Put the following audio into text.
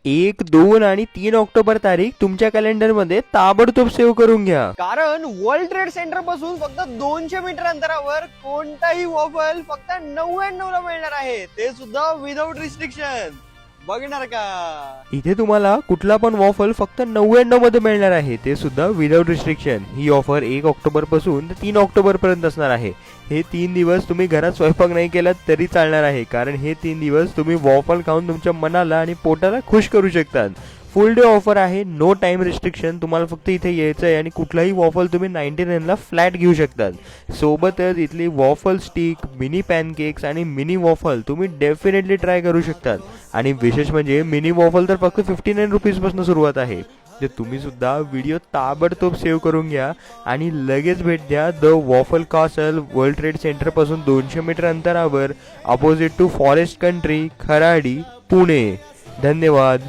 1, 2 आणि 3 ऑक्टोबर तारीख तुमच्या कॅलेंडरमध्ये ताबडतोब सेव्ह करून घ्या. कारण वर्ल्ड ट्रेड सेंटर पासून फक्त 200 मीटर अंतरावर कोणताही वॉफल फक्त 99 ला मिळणार आहे, ते सुद्धा विदाउट रिस्ट्रिक्शन. बघणार का? इथे तुम्हाला कुठला पण वॉफल फक्त 99 मध्ये मिळणार आहे, ते सुद्धा विदाउट रिस्ट्रिक्शन. ही ऑफर 1 ऑक्टोबर पासून ते 3 ऑक्टोबर पर्यंत असणार आहे. हे 3 दिवस तुम्ही घरात स्वयंपाक नाही केला तरी चालणार आहे, कारण हे 3 दिवस तुम्ही वॉफल खाऊन तुमच्या मनाला आणि पोटाला खुश करू शकतात. फुल डे ऑफर आहे, नो टाइम रिस्ट्रिक्शन. तुम्हाला फक्त इथे यायचं आहे आणि कुठलाही वॉफल तुम्ही 99 ला फ्लॅट घेऊ शकतात. सोबतच इथली वॉफल स्टिक, मिनी पॅनकेक्स आणि मिनी वॉफल तुम्ही डेफिनेटली ट्राय करू शकतात. आणि विशेष म्हणजे मिनी वॉफल तर फक्त 59 रुपीजपासून सुरुवात आहे. तर तुम्ही सुद्धा व्हिडिओ ताबडतोब सेव्ह करून घ्या आणि लगेच भेट द्या the waffle castle, world trade centre पासून 200 मीटर अंतरावर, opposite to forest country, Kharadi, Pune. धन्यवाद.